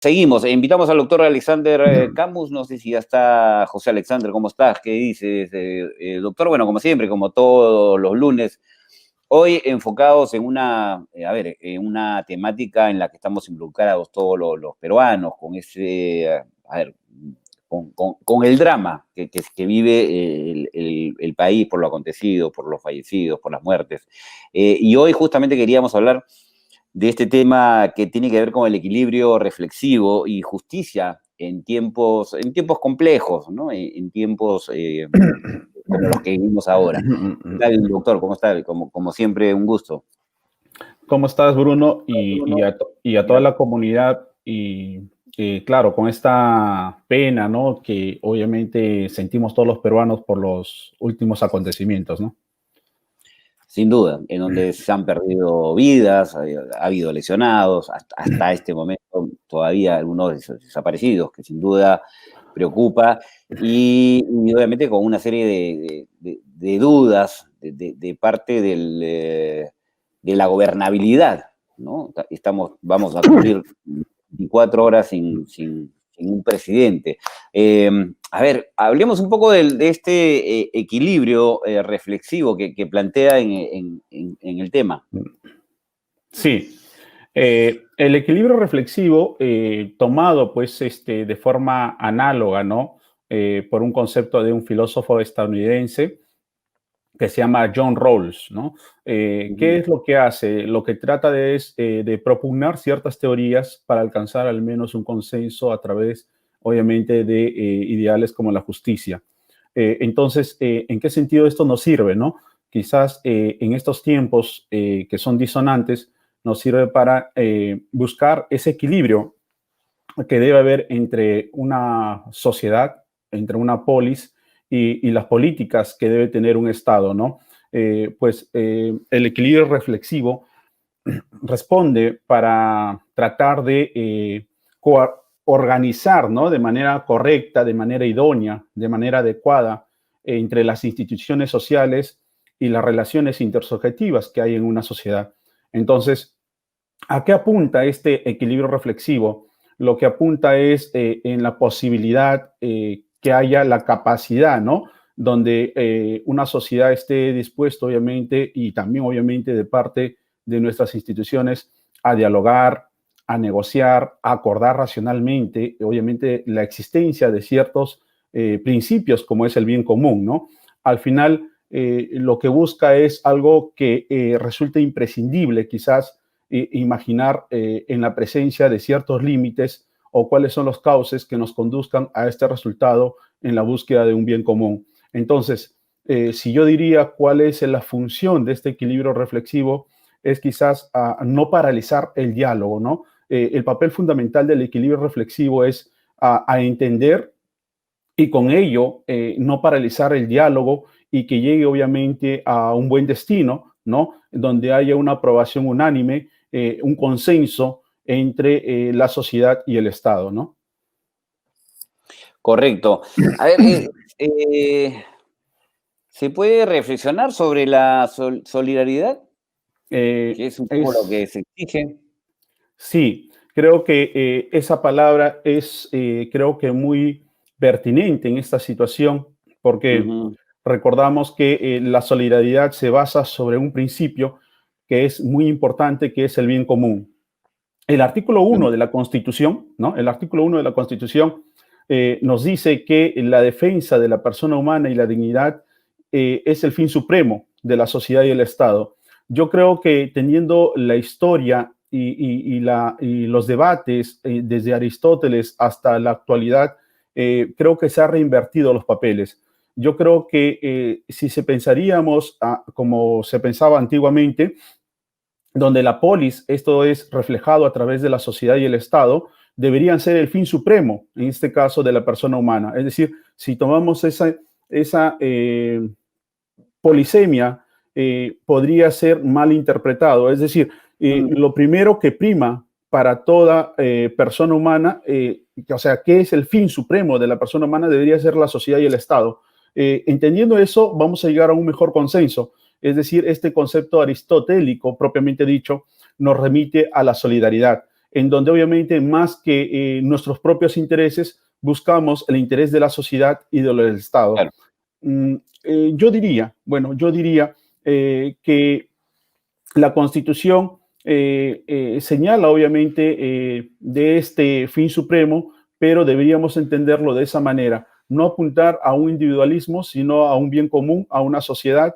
Seguimos, invitamos al doctor Alexander Camus, no sé si ya está José Alexander, ¿cómo estás? ¿Qué dices? Doctor, bueno, como siempre, como todos los lunes, hoy enfocados en en una temática en la que estamos involucrados todos los peruanos, con con el drama que vive el país por lo acontecido, por los fallecidos, por las muertes. Y hoy justamente queríamos hablar de este tema que tiene que ver con el equilibrio reflexivo y justicia en tiempos complejos, ¿no? En tiempos como los que vivimos ahora. ¿Qué tal, doctor? ¿Cómo está? Como siempre, un gusto. ¿Cómo estás, Bruno? Y a toda la comunidad y claro, con esta pena, ¿no? Que obviamente sentimos todos los peruanos por los últimos acontecimientos, ¿no? Sin duda, en donde se han perdido vidas, ha habido lesionados, hasta este momento todavía algunos desaparecidos, que sin duda preocupa, y obviamente con una serie de dudas de parte de la gobernabilidad, ¿no? Vamos a cumplir 24 horas sin un presidente. A ver, hablemos un poco de este equilibrio reflexivo que plantea en el tema. Sí, el equilibrio reflexivo tomado pues de forma análoga, ¿no? Por un concepto de un filósofo estadounidense que se llama John Rawls, ¿no? ¿Qué es lo que hace? Lo que trata es de propugnar ciertas teorías para alcanzar al menos un consenso a través, obviamente, de ideales como la justicia. Entonces, ¿en qué sentido esto nos sirve, no? Quizás en estos tiempos que son disonantes, nos sirve para buscar ese equilibrio que debe haber entre una sociedad, entre una polis y las políticas que debe tener un Estado, ¿no? El equilibrio reflexivo responde para tratar de organizar, ¿no? De manera correcta, de manera idónea, de manera adecuada entre las instituciones sociales y las relaciones intersubjetivas que hay en una sociedad. Entonces, ¿a qué apunta este equilibrio reflexivo? Lo que apunta es en la posibilidad que haya la capacidad, ¿no? Donde una sociedad esté dispuesta, obviamente, y también, obviamente, de parte de nuestras instituciones, a dialogar, a negociar, a acordar racionalmente, obviamente, la existencia de ciertos principios, como es el bien común, ¿no? Al final, lo que busca es algo que resulte imprescindible, quizás, imaginar en la presencia de ciertos límites o cuáles son los cauces que nos conduzcan a este resultado en la búsqueda de un bien común. Entonces, si yo diría cuál es la función de este equilibrio reflexivo, es quizás no paralizar el diálogo, ¿no? El papel fundamental del equilibrio reflexivo es a entender y con ello no paralizar el diálogo y que llegue obviamente a un buen destino, ¿no? Donde haya una aprobación unánime, un consenso entre la sociedad y el Estado, ¿no? Correcto. A ver, ¿se puede reflexionar sobre la solidaridad? Que es un poco lo que se exige. Sí, creo que esa palabra es, creo que muy pertinente en esta situación, porque Ujú. recordamos que la solidaridad se basa sobre un principio que es muy importante, que es el bien común. El artículo 1 de la Constitución, ¿no? El artículo 1 de la Constitución nos dice que la defensa de la persona humana y la dignidad es el fin supremo de la sociedad y el Estado. Yo creo que teniendo la historia y los debates desde Aristóteles hasta la actualidad, creo que se han reinvertido los papeles. Yo creo que si se pensaríamos como se pensaba antiguamente, donde la polis, esto es reflejado a través de la sociedad y el Estado, deberían ser el fin supremo, en este caso de la persona humana. Es decir, si tomamos esa polisemia, podría ser mal interpretado. Es decir, lo primero que prima para toda persona humana, o sea, ¿qué es el fin supremo de la persona humana? Debería ser la sociedad y el Estado. Entendiendo eso, vamos a llegar a un mejor consenso. Es decir, este concepto aristotélico, propiamente dicho, nos remite a la solidaridad. en donde obviamente más que nuestros propios intereses, buscamos el interés de la sociedad y del Estado. Claro. Yo diría que la Constitución señala obviamente de este fin supremo, pero deberíamos entenderlo de esa manera, no apuntar a un individualismo, sino a un bien común, a una sociedad,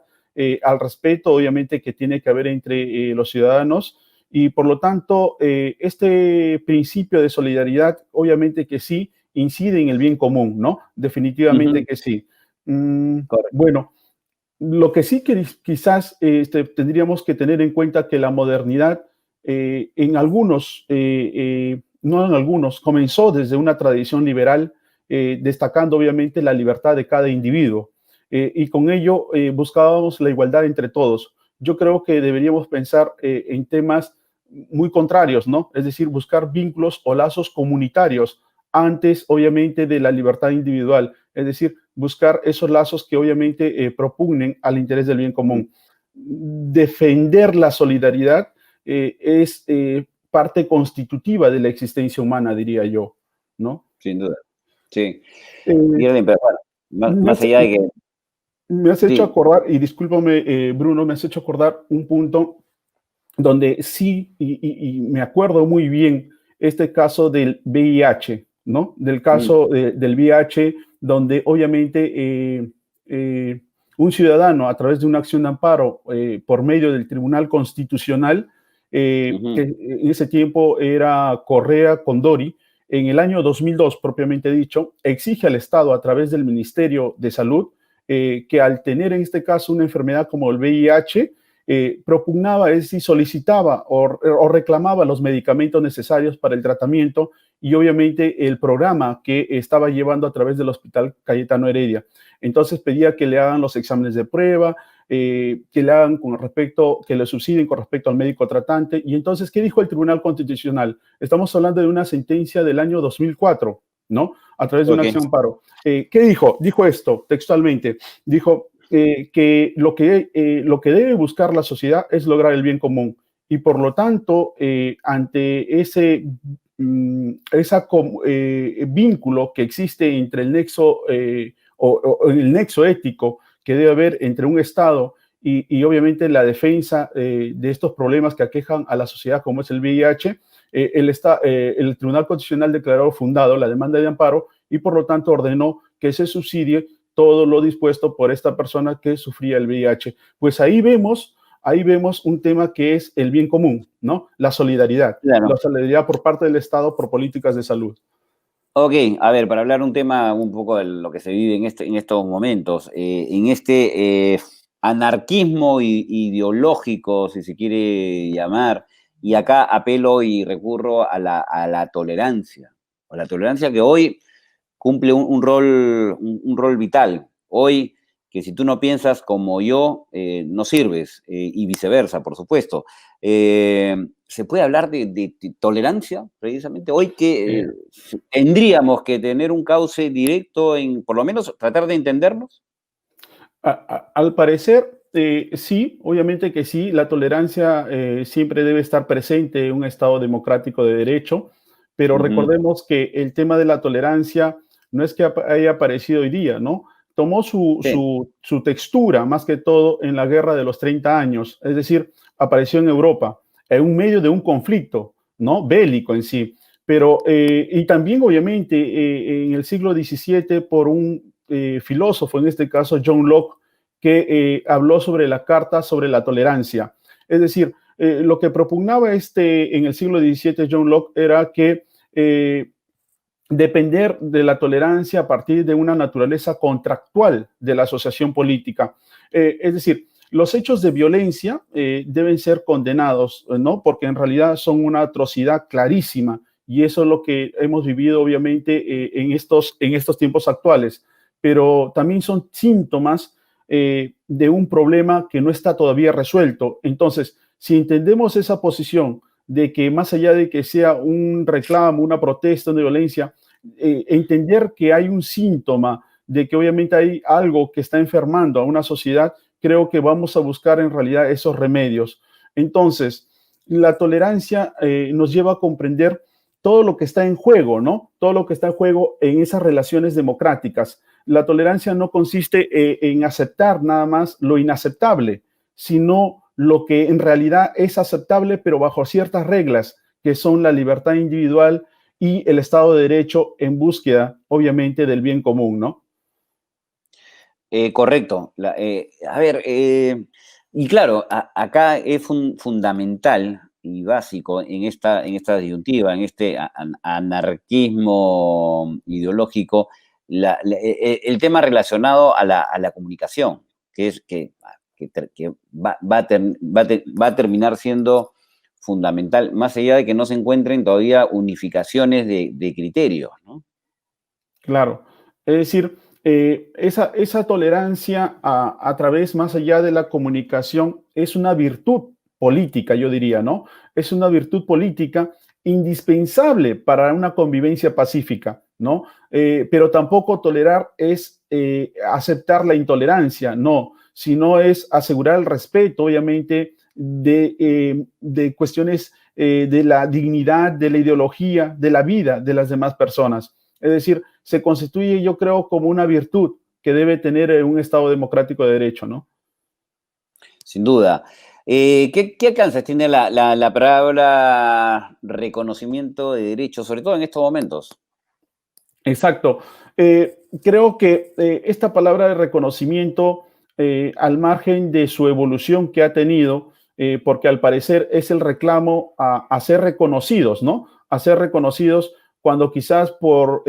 al respeto obviamente que tiene que haber entre los ciudadanos, y por lo tanto este principio de solidaridad obviamente que sí incide en el bien común, ¿no? Definitivamente que sí. Correcto. Bueno, lo que sí que quizás tendríamos que tener en cuenta que la modernidad en algunos, no en algunos, comenzó desde una tradición liberal, destacando obviamente la libertad de cada individuo. Y con ello buscábamos la igualdad entre todos. Yo creo que deberíamos pensar en temas muy contrarios, ¿no? Es decir, buscar vínculos o lazos comunitarios antes, obviamente, de la libertad individual. Es decir, buscar esos lazos que obviamente propugnen al interés del bien común. Defender la solidaridad es parte constitutiva de la existencia humana, diría yo, ¿no? Sin duda. Sí. Eh, Irving, pero bueno, me, más has, allá de que... me has hecho Sí. acordar, y discúlpame, Bruno, me has hecho acordar un punto donde sí, y me acuerdo muy bien este caso del VIH, ¿no? Del caso del VIH, donde obviamente un ciudadano a través de una acción de amparo por medio del Tribunal Constitucional, que en ese tiempo era Correa Condori, en el año 2002, propiamente dicho, exige al Estado a través del Ministerio de Salud que al tener en este caso una enfermedad como el VIH, propugnaba, es decir, solicitaba o reclamaba los medicamentos necesarios para el tratamiento y obviamente el programa que estaba llevando a través del Hospital Cayetano Heredia. Entonces pedía que le hagan los exámenes de prueba, que le hagan con respecto, que le subsidien con respecto al médico tratante. Y entonces, ¿qué dijo el Tribunal Constitucional? Estamos hablando de una sentencia del año 2004, ¿no? A través de una acción de amparo. ¿Qué dijo? Dijo esto textualmente. Dijo, que lo que debe buscar la sociedad es lograr el bien común y por lo tanto ante ese vínculo que existe entre el nexo o el nexo ético que debe haber entre un Estado y obviamente la defensa de estos problemas que aquejan a la sociedad como es el VIH, el Tribunal Constitucional declaró fundado la demanda de amparo y por lo tanto ordenó que se subsidie todo lo dispuesto por esta persona que sufría el VIH. Pues ahí vemos un tema que es el bien común, ¿no? La solidaridad. Claro. La solidaridad por parte del Estado por políticas de salud. Ok, a ver, para hablar un tema un poco de lo que se vive en estos momentos, en este anarquismo ideológico, si se quiere llamar, y acá apelo y recurro a la tolerancia, a la tolerancia que hoy cumple un rol vital. Hoy, que si tú no piensas como yo, no sirves, y viceversa, por supuesto. ¿Se puede hablar de tolerancia, precisamente? Hoy que tendríamos que tener un cauce directo en, por lo menos, tratar de entendernos. Al parecer, sí, obviamente que sí, la tolerancia siempre debe estar presente en un Estado democrático de derecho, pero recordemos que el tema de la tolerancia no es que haya aparecido hoy día, ¿no? Tomó su textura, más que todo, en la Guerra de los 30 años, es decir, apareció en Europa, en medio de un conflicto, ¿no? Bélico en sí, pero, y también, obviamente, en el siglo XVII, por un filósofo, en este caso John Locke, que habló sobre la Carta sobre la Tolerancia. Es decir, lo que propugnaba en el siglo XVII John Locke era que depender de la tolerancia a partir de una naturaleza contractual de la asociación política. Es decir, los hechos de violencia deben ser condenados, ¿no? Porque en realidad son una atrocidad clarísima y eso es lo que hemos vivido obviamente en estos tiempos actuales, pero también son síntomas de un problema que no está todavía resuelto. Entonces, si entendemos esa posición de que más allá de que sea un reclamo, una protesta, una violencia, entender que hay un síntoma de que obviamente hay algo que está enfermando a una sociedad, creo que vamos a buscar en realidad esos remedios. Entonces, la tolerancia nos lleva a comprender todo lo que está en juego, ¿no? Todo lo que está en juego en esas relaciones democráticas. La tolerancia no consiste en aceptar nada más lo inaceptable, sino lo que en realidad es aceptable, pero bajo ciertas reglas, que son la libertad individual y el Estado de Derecho en búsqueda, obviamente, del bien común, ¿no? Correcto. A ver, y claro, acá es fundamental y básico en esta disyuntiva, en este anarquismo ideológico, el tema relacionado a la comunicación, que es que va a terminar siendo fundamental, más allá de que no se encuentren todavía unificaciones de criterios, ¿no? Claro. Es decir, esa tolerancia a través, más allá de la comunicación, es una virtud política, yo diría, ¿no? Es una virtud política indispensable para una convivencia pacífica, ¿no? Pero tampoco tolerar es aceptar la intolerancia, no, sino es asegurar el respeto, obviamente, de cuestiones de la dignidad, de la ideología, de la vida de las demás personas. Es decir, se constituye, yo creo, como una virtud que debe tener un Estado democrático de derecho, ¿no? Sin duda. ¿Qué alcances tiene la palabra reconocimiento de derechos, sobre todo en estos momentos? Exacto. Creo que esta palabra de reconocimiento, al margen de su evolución que ha tenido, porque al parecer es el reclamo a ser reconocidos, ¿no? A ser reconocidos cuando quizás por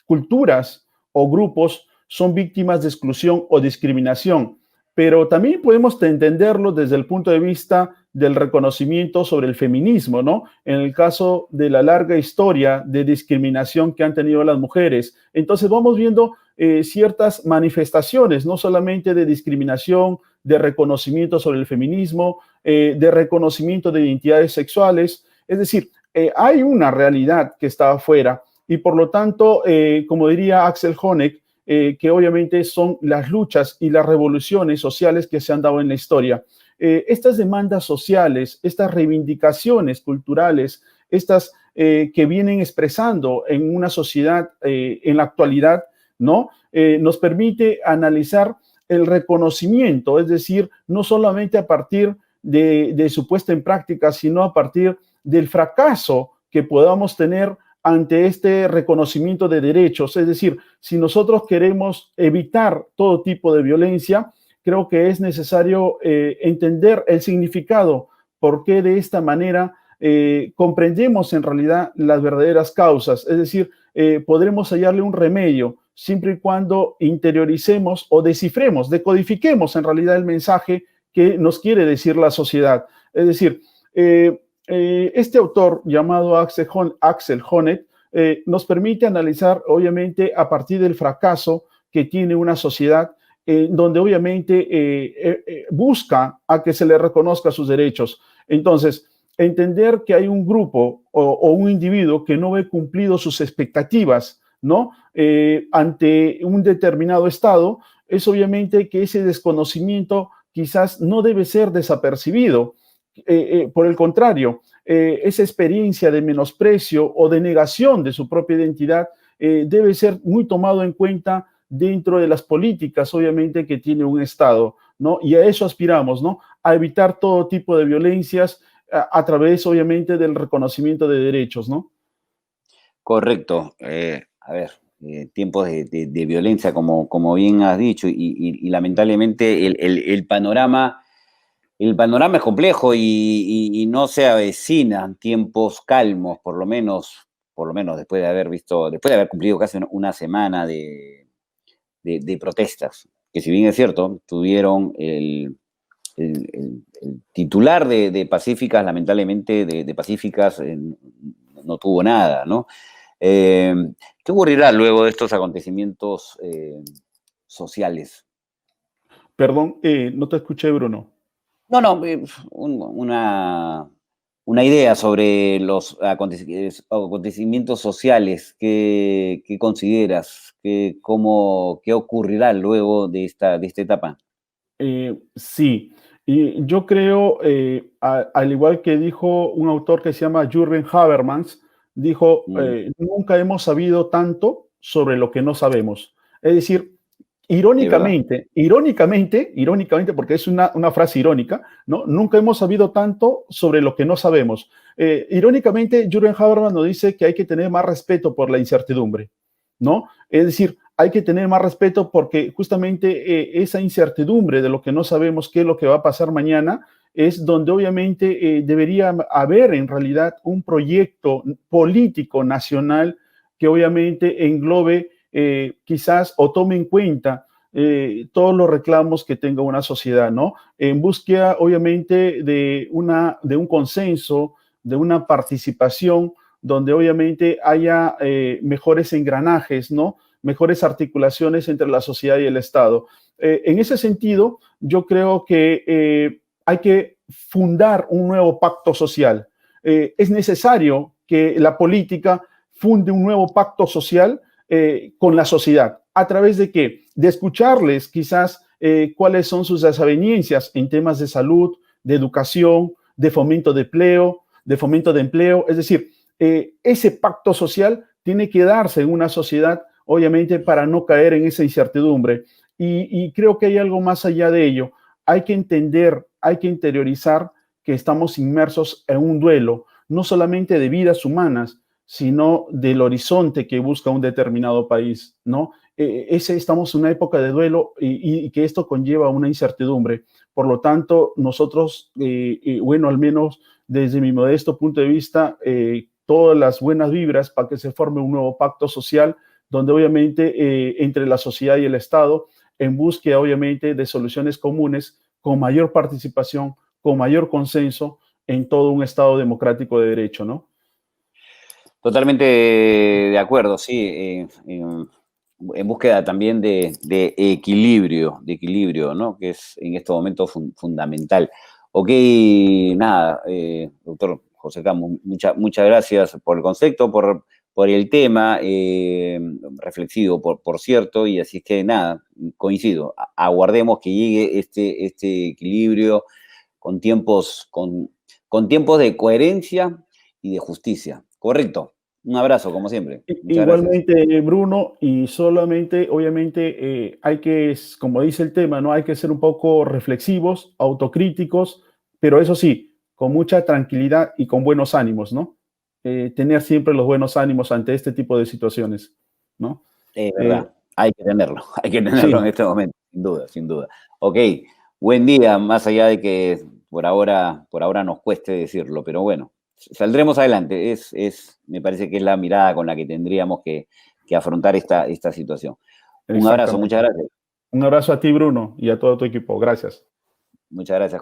culturas o grupos son víctimas de exclusión o discriminación. Pero también podemos entenderlo desde el punto de vista del reconocimiento sobre el feminismo, ¿no? En el caso de la larga historia de discriminación que han tenido las mujeres. Entonces vamos viendo ciertas manifestaciones, no solamente de discriminación, de reconocimiento sobre el feminismo, de reconocimiento de identidades sexuales. Es decir, hay una realidad que está afuera y por lo tanto, como diría Axel Honneth, que obviamente son las luchas y las revoluciones sociales que se han dado en la historia. Estas demandas sociales, estas reivindicaciones culturales, estas que vienen expresando en una sociedad en la actualidad, ¿no? Nos permite analizar el reconocimiento, es decir, no solamente a partir de su puesta en práctica, sino a partir del fracaso que podamos tener ante este reconocimiento de derechos. Es decir, si nosotros queremos evitar todo tipo de violencia, creo que es necesario entender el significado, por qué de esta manera comprendemos en realidad las verdaderas causas. Es decir, podremos hallarle un remedio siempre y cuando interioricemos o descifremos, decodifiquemos en realidad el mensaje que nos quiere decir la sociedad. Es decir, este autor llamado Axel Honneth nos permite analizar, obviamente, a partir del fracaso que tiene una sociedad donde obviamente busca a que se le reconozca sus derechos. Entonces, entender que hay un grupo o un individuo que no ve cumplido sus expectativas, ¿no? Ante un determinado estado, es obviamente que ese desconocimiento quizás no debe ser desapercibido. Por el contrario, esa experiencia de menosprecio o de negación de su propia identidad debe ser muy tomado en cuenta dentro de las políticas, obviamente, que tiene un Estado, ¿no? Y a eso aspiramos, ¿no? A evitar todo tipo de violencias a través, obviamente, del reconocimiento de derechos, ¿no? Correcto. A ver, tiempos de violencia, como bien has dicho, y lamentablemente el panorama es complejo y no se avecinan tiempos calmos, por lo menos después de haber cumplido casi una semana de protestas, que si bien es cierto, tuvieron el titular de Pacíficas, lamentablemente de Pacíficas, no tuvo nada, ¿no? ¿Qué ocurrirá luego de estos acontecimientos sociales? Perdón, no te escuché, Bruno. No, no, una idea sobre los acontecimientos sociales que consideras, qué ocurrirá luego de esta etapa. Sí, Y yo creo, al igual que dijo un autor que se llama Jürgen Habermas, dijo, Mm, nunca hemos sabido tanto sobre lo que no sabemos. Es decir, es verdad. irónicamente, porque es una frase irónica, ¿no? Nunca hemos sabido tanto sobre lo que no sabemos. Irónicamente, Jürgen Habermas nos dice que hay que tener más respeto por la incertidumbre, ¿no? Es decir, hay que tener más respeto porque justamente esa incertidumbre de lo que no sabemos qué es lo que va a pasar mañana es donde obviamente debería haber en realidad un proyecto político nacional que obviamente englobe quizás o tome en cuenta todos los reclamos que tenga una sociedad, ¿no? En búsqueda, obviamente, de un consenso, de una participación, donde obviamente haya mejores engranajes, ¿no? Mejores articulaciones entre la sociedad y el Estado. En ese sentido, yo creo que hay que fundar un nuevo pacto social. Es necesario que la política funde un nuevo pacto social con la sociedad. ¿A través de qué? De escucharles quizás cuáles son sus desavenencias en temas de salud, de educación, de fomento de empleo. Es decir, ese pacto social tiene que darse en una sociedad, obviamente, para no caer en esa incertidumbre. Y creo que hay algo más allá de ello. Hay que entender, hay que interiorizar que estamos inmersos en un duelo, no solamente de vidas humanas, sino del horizonte que busca un determinado país, ¿no? Estamos en una época de duelo y que esto conlleva una incertidumbre. Por lo tanto, nosotros, bueno, al menos desde mi modesto punto de vista, todas las buenas vibras para que se forme un nuevo pacto social, donde obviamente entre la sociedad y el Estado, en búsqueda obviamente de soluciones comunes, con mayor participación, con mayor consenso en todo un Estado democrático de derecho, ¿no? Totalmente de acuerdo, sí. En búsqueda también de equilibrio, ¿no? Que es en estos momentos fundamental. Ok, nada, doctor José Camus, muchas gracias por el concepto, por el tema, reflexivo, por cierto, y así es que nada, coincido. Aguardemos que llegue este equilibrio con con tiempos de coherencia y de justicia. Correcto. Un abrazo, como siempre. Muchas gracias. Igualmente, Bruno, y solamente, obviamente, hay que, como dice el tema, ¿no? Hay que ser un poco reflexivos, autocríticos, pero eso sí, con mucha tranquilidad y con buenos ánimos, ¿no? Tener siempre los buenos ánimos ante este tipo de situaciones, ¿no? Es Eh, verdad, hay que tenerlo en sí, este momento, sin duda, sin duda. Ok, buen día, más allá de que por ahora nos cueste decirlo, pero bueno, saldremos adelante. Me parece que es la mirada con la que tendríamos que afrontar esta situación. Un abrazo, muchas exactamente. gracias. Un abrazo a ti, Bruno, y a todo tu equipo. Gracias. Muchas gracias.